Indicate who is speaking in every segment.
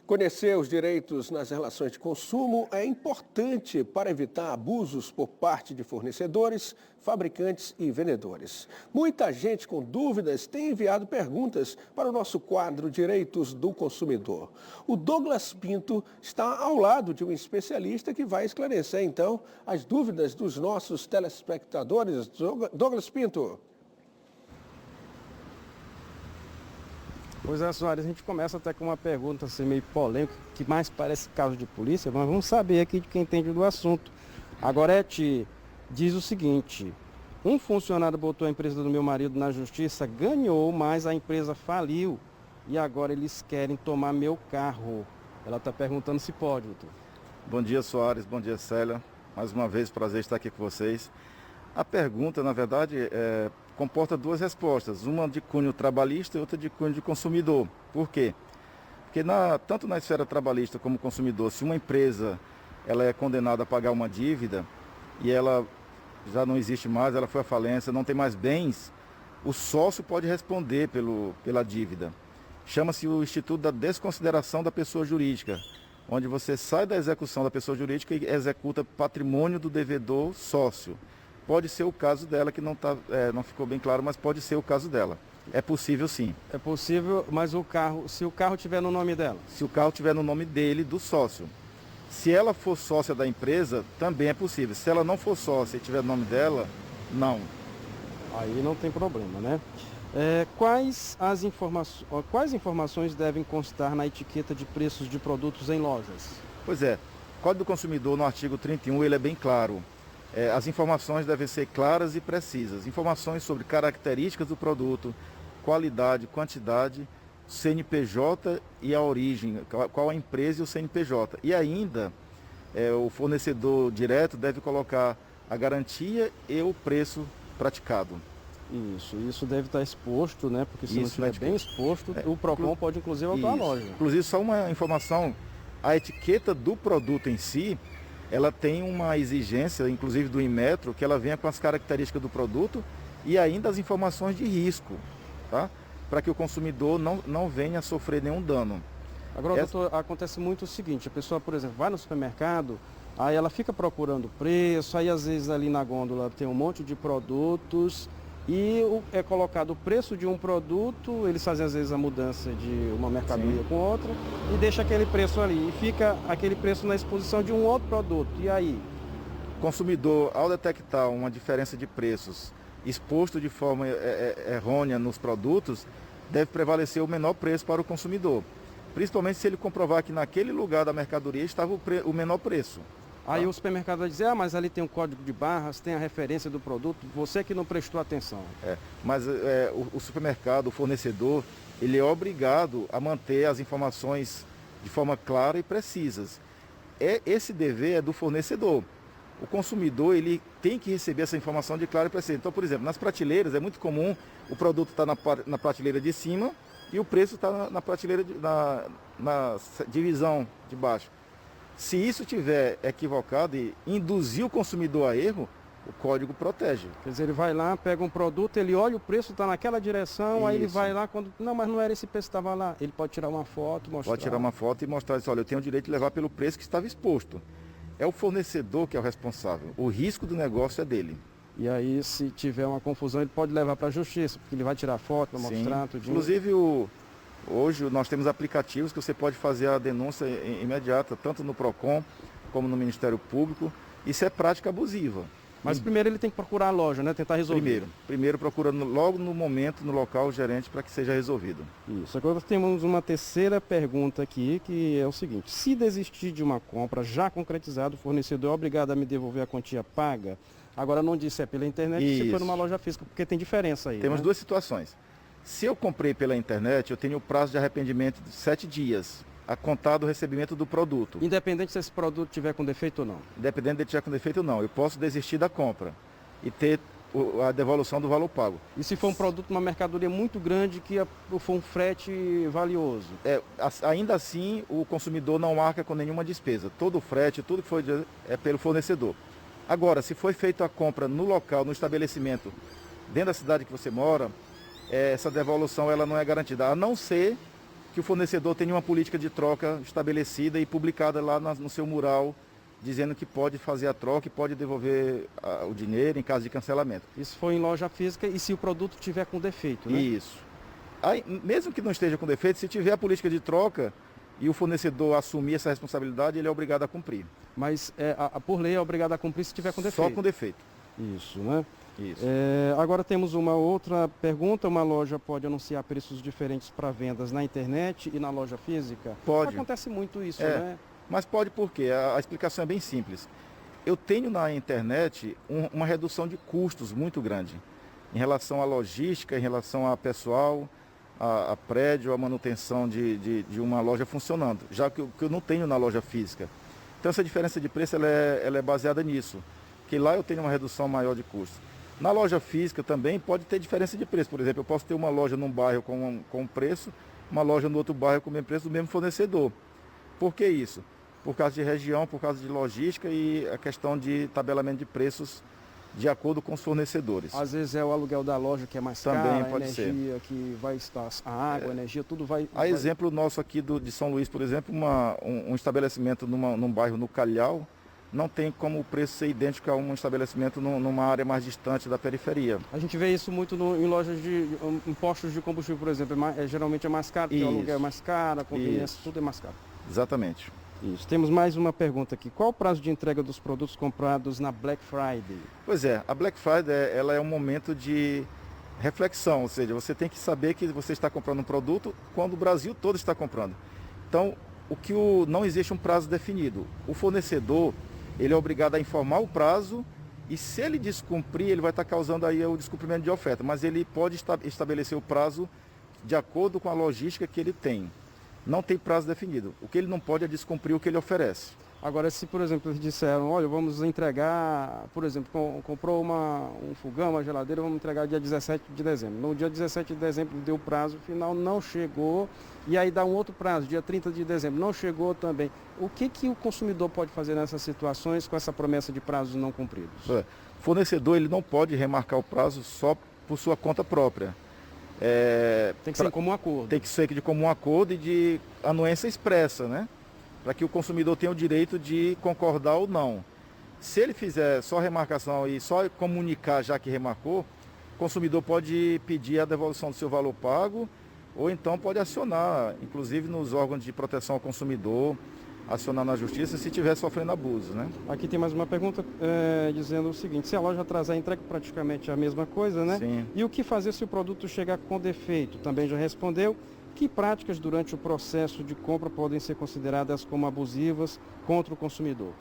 Speaker 1: Conhecer os direitos nas relações de consumo é importante para evitar abusos por parte de fornecedores, fabricantes e vendedores. Muita gente com dúvidas tem enviado perguntas para o nosso quadro Direitos do Consumidor. O Douglas Pinto está ao lado de um especialista que vai esclarecer, então, as dúvidas dos nossos telespectadores. Douglas Pinto.
Speaker 2: Pois é, Soares, a gente começa até com uma pergunta assim, meio polêmica, que mais parece caso de polícia, mas vamos saber aqui de quem entende do assunto. A Gorete diz o seguinte: um funcionário botou a empresa do meu marido na justiça, ganhou, mas a empresa faliu e agora eles querem tomar meu carro. Ela está perguntando se pode, doutor.
Speaker 3: Bom dia, Soares, bom dia, Célia. Mais uma vez, prazer estar aqui com vocês. A pergunta, na verdade, comporta duas respostas, uma de cunho trabalhista e outra de cunho de consumidor. Por quê? Porque tanto na esfera trabalhista como consumidor, se uma empresa ela é condenada a pagar uma dívida e ela já não existe mais, ela foi à falência, não tem mais bens, o sócio pode responder pela dívida. Chama-se o Instituto da Desconsideração da Pessoa Jurídica, onde você sai da execução da pessoa jurídica e executa patrimônio do devedor sócio. Pode ser o caso dela, que não ficou bem claro, mas pode ser o caso dela. É possível sim.
Speaker 2: É possível, mas se o carro tiver no nome dela?
Speaker 3: Se o carro tiver no nome dele, do sócio. Se ela for sócia da empresa, também é possível. Se ela não for sócia e tiver no nome dela, não.
Speaker 2: Aí não tem problema, né? Quais informações devem constar na etiqueta de preços de produtos em lojas?
Speaker 3: Pois é, o Código do Consumidor, no artigo 31, ele é bem claro. As informações devem ser claras e precisas. Informações sobre características do produto, qualidade, quantidade, CNPJ e a origem, qual a empresa e o CNPJ. E ainda, o fornecedor direto deve colocar a garantia e o preço praticado.
Speaker 2: Isso deve estar exposto, né? Porque se não estiver bem exposto, o PROCON pode inclusive autuar a loja.
Speaker 3: Inclusive, só uma informação, a etiqueta do produto em si, ela tem uma exigência, inclusive do Inmetro, que ela venha com as características do produto e ainda as informações de risco, tá? Para que o consumidor não venha a sofrer nenhum dano.
Speaker 2: Agora, doutor, acontece muito o seguinte: a pessoa, por exemplo, vai no supermercado, aí ela fica procurando preço, aí às vezes ali na gôndola tem um monte de produtos e é colocado o preço de um produto, eles fazem às vezes a mudança de uma mercadoria com outra e deixa aquele preço ali e fica aquele preço na exposição de um outro produto. E aí?
Speaker 3: O consumidor, ao detectar uma diferença de preços exposto de forma errônea nos produtos, deve prevalecer o menor preço para o consumidor. Principalmente se ele comprovar que naquele lugar da mercadoria estava o menor preço.
Speaker 2: Aí o supermercado vai dizer, mas ali tem um código de barras, tem a referência do produto, você que não prestou atenção.
Speaker 3: Mas o supermercado, o fornecedor, ele é obrigado a manter as informações de forma clara e precisas. Esse dever é do fornecedor. O consumidor, ele tem que receber essa informação de clara e precisa. Então, por exemplo, nas prateleiras é muito comum o produto estar na prateleira de cima e o preço está na prateleira, na divisão de baixo. Se isso estiver equivocado e induzir o consumidor a erro, o código protege.
Speaker 2: Quer dizer, ele vai lá, pega um produto, ele olha o preço, está naquela direção, aí ele vai lá, não, mas não era esse preço que estava lá. Ele pode tirar uma foto, mostrar.
Speaker 3: Pode tirar uma foto e mostrar, olha, eu tenho o direito de levar pelo preço que estava exposto. É o fornecedor que é o responsável. O risco do negócio é dele.
Speaker 2: E aí, se tiver uma confusão, ele pode levar para a justiça, porque ele vai tirar foto, vai mostrar tudo.
Speaker 3: Inclusive, hoje nós temos aplicativos que você pode fazer a denúncia imediata, tanto no PROCON como no Ministério Público. Isso é prática abusiva.
Speaker 2: Mas primeiro ele tem que procurar a loja, né? Tentar resolver.
Speaker 3: Primeiro procura logo no momento, no local, o gerente para que seja resolvido.
Speaker 2: Isso. Agora temos uma terceira pergunta aqui, que é o seguinte: se desistir de uma compra já concretizada, o fornecedor é obrigado a me devolver a quantia paga? Agora não disse pela internet, se for numa loja física, porque tem diferença aí.
Speaker 3: Temos duas situações. Se eu comprei pela internet, eu tenho o prazo de arrependimento de 7 dias, a contar do recebimento do produto.
Speaker 2: Independente se esse produto tiver com defeito ou não?
Speaker 3: Independente de tiver com defeito ou não. Eu posso desistir da compra e ter a devolução do valor pago.
Speaker 2: E se for um produto, uma mercadoria muito grande, que for um frete valioso?
Speaker 3: Ainda assim, o consumidor não arca com nenhuma despesa. Todo o frete, tudo que foi é pelo fornecedor. Agora, se foi feita a compra no local, no estabelecimento, dentro da cidade que você mora, essa devolução ela não é garantida, a não ser que o fornecedor tenha uma política de troca estabelecida e publicada lá no seu mural, dizendo que pode fazer a troca e pode devolver o dinheiro em caso de cancelamento.
Speaker 2: Isso foi em loja física e se o produto tiver com defeito, né?
Speaker 3: Isso. Aí, mesmo que não esteja com defeito, se tiver a política de troca e o fornecedor assumir essa responsabilidade, ele é obrigado a cumprir.
Speaker 2: Mas por lei é obrigado a cumprir se tiver com defeito.
Speaker 3: Só com defeito.
Speaker 2: Isso, né?
Speaker 3: Isso.
Speaker 2: Agora temos uma outra pergunta. Uma loja pode anunciar preços diferentes para vendas na internet e na loja física?
Speaker 3: Pode.
Speaker 2: Acontece muito isso, né?
Speaker 3: Mas pode por quê? A explicação é bem simples. Eu tenho na internet uma redução de custos muito grande em relação à logística, em relação a pessoal, a prédio, a manutenção de uma loja funcionando, já que eu não tenho na loja física. Então essa diferença de preço ela é baseada nisso, que lá eu tenho uma redução maior de custo. Na loja física também pode ter diferença de preço. Por exemplo, eu posso ter uma loja num bairro com um preço, uma loja no outro bairro com o mesmo preço do mesmo fornecedor. Por que isso? Por causa de região, por causa de logística e a questão de tabelamento de preços de acordo com os fornecedores.
Speaker 2: Às vezes é o aluguel da loja que é mais
Speaker 3: Também
Speaker 2: caro,
Speaker 3: pode
Speaker 2: a energia que vai estar, a água, a energia, tudo vai...
Speaker 3: Exemplo nosso aqui de São Luís, por exemplo, um estabelecimento num bairro no Calhau, não tem como o preço ser idêntico a um estabelecimento numa área mais distante da periferia.
Speaker 2: A gente vê isso muito em lojas em postos de combustível, por exemplo. Geralmente é mais caro, porque o aluguel é mais caro, a conveniência, tudo é mais caro.
Speaker 3: Exatamente.
Speaker 2: Isso. Temos mais uma pergunta aqui. Qual o prazo de entrega dos produtos comprados na Black Friday?
Speaker 3: Pois é, a Black Friday ela é um momento de reflexão, ou seja, você tem que saber que você está comprando um produto quando o Brasil todo está comprando. Então, não existe um prazo definido. O fornecedor, ele é obrigado a informar o prazo e se ele descumprir, ele vai estar causando aí o descumprimento de oferta, mas ele pode estabelecer o prazo de acordo com a logística que ele tem. Não tem prazo definido. O que ele não pode é descumprir o que ele oferece.
Speaker 2: Agora, se, por exemplo, eles disseram, olha, vamos entregar, por exemplo, comprou um fogão, uma geladeira, vamos entregar dia 17 de dezembro. No dia 17 de dezembro deu o prazo final, não chegou, e aí dá um outro prazo, dia 30 de dezembro, não chegou também. O que o consumidor pode fazer nessas situações com essa promessa de prazos não cumpridos?
Speaker 3: O fornecedor ele não pode remarcar o prazo só por sua conta própria.
Speaker 2: Tem que ser em comum acordo.
Speaker 3: Tem que ser de comum acordo e de anuência expressa, né? Para que o consumidor tenha o direito de concordar ou não. Se ele fizer só remarcação e só comunicar já que remarcou, o consumidor pode pedir a devolução do seu valor pago ou então pode acionar, inclusive nos órgãos de proteção ao consumidor, acionar na justiça se estiver sofrendo abuso, né?
Speaker 2: Aqui tem mais uma pergunta dizendo o seguinte, se a loja atrasar, entrega praticamente a mesma coisa, né?
Speaker 3: Sim.
Speaker 2: E o que fazer se o produto chegar com defeito? Também já respondeu. Que práticas durante o processo de compra podem ser consideradas como abusivas contra o consumidor?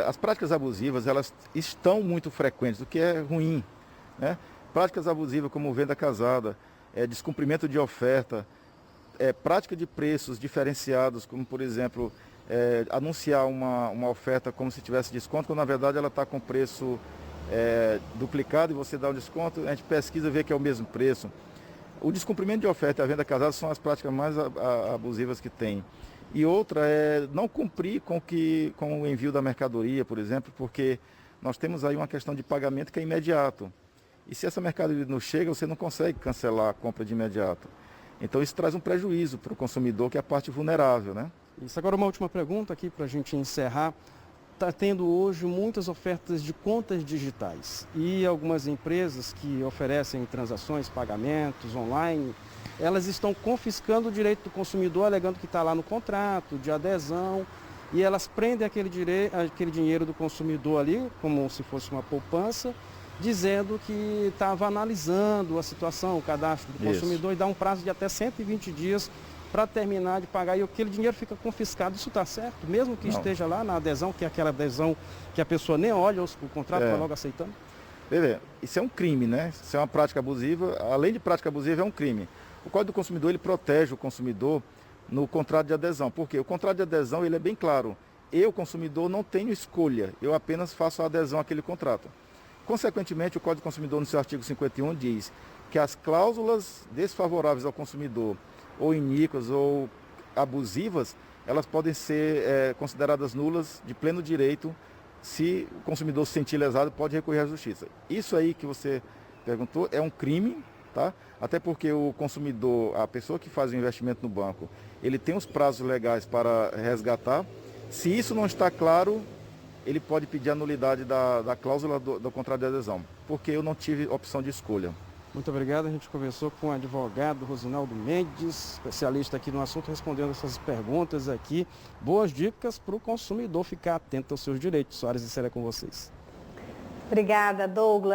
Speaker 3: As práticas abusivas, elas estão muito frequentes, o que é ruim, né? Práticas abusivas como venda casada, descumprimento de oferta, prática de preços diferenciados, como por exemplo, anunciar uma oferta como se tivesse desconto, quando na verdade ela está com preço duplicado e você dá um desconto, a gente pesquisa e vê que é o mesmo preço. O descumprimento de oferta e a venda casada são as práticas mais abusivas que tem. E outra é não cumprir com o envio da mercadoria, por exemplo, porque nós temos aí uma questão de pagamento que é imediato. E se essa mercadoria não chega, você não consegue cancelar a compra de imediato. Então isso traz um prejuízo para o consumidor, que é a parte vulnerável, né?
Speaker 2: Isso. Agora uma última pergunta aqui para a gente encerrar. Está tendo hoje muitas ofertas de contas digitais e algumas empresas que oferecem transações, pagamentos online, elas estão confiscando o direito do consumidor, alegando que está lá no contrato de adesão e elas prendem aquele dinheiro do consumidor ali, como se fosse uma poupança, dizendo que estava analisando a situação, o cadastro do consumidor e dá um prazo de até 120 dias para terminar de pagar e aquele dinheiro fica confiscado. Isso está certo? Mesmo que esteja lá na adesão, que é aquela adesão que a pessoa nem olha o contrato, vai logo aceitando?
Speaker 3: Isso é um crime, né? Isso é uma prática abusiva. Além de prática abusiva, é um crime. O Código do Consumidor ele protege o consumidor no contrato de adesão. Por quê? O contrato de adesão ele é bem claro. Eu, consumidor, não tenho escolha. Eu apenas faço a adesão àquele contrato. Consequentemente, o Código do Consumidor, no seu artigo 51, diz que as cláusulas desfavoráveis ao consumidor ou iníquas ou abusivas, elas podem ser consideradas nulas de pleno direito. Se o consumidor se sentir lesado, pode recorrer à justiça. Isso aí que você perguntou é um crime tá? Até porque o consumidor, a pessoa que faz o investimento no banco, ele tem os prazos legais para resgatar. Se isso não está claro, ele pode pedir a nulidade da cláusula do contrato de adesão, porque eu não tive opção de escolha.
Speaker 2: Muito obrigado. A gente conversou com o advogado Rosinaldo Mendes, especialista aqui no assunto, respondendo essas perguntas aqui. Boas dicas para o consumidor ficar atento aos seus direitos. Soares e Célia com vocês.
Speaker 4: Obrigada, Douglas.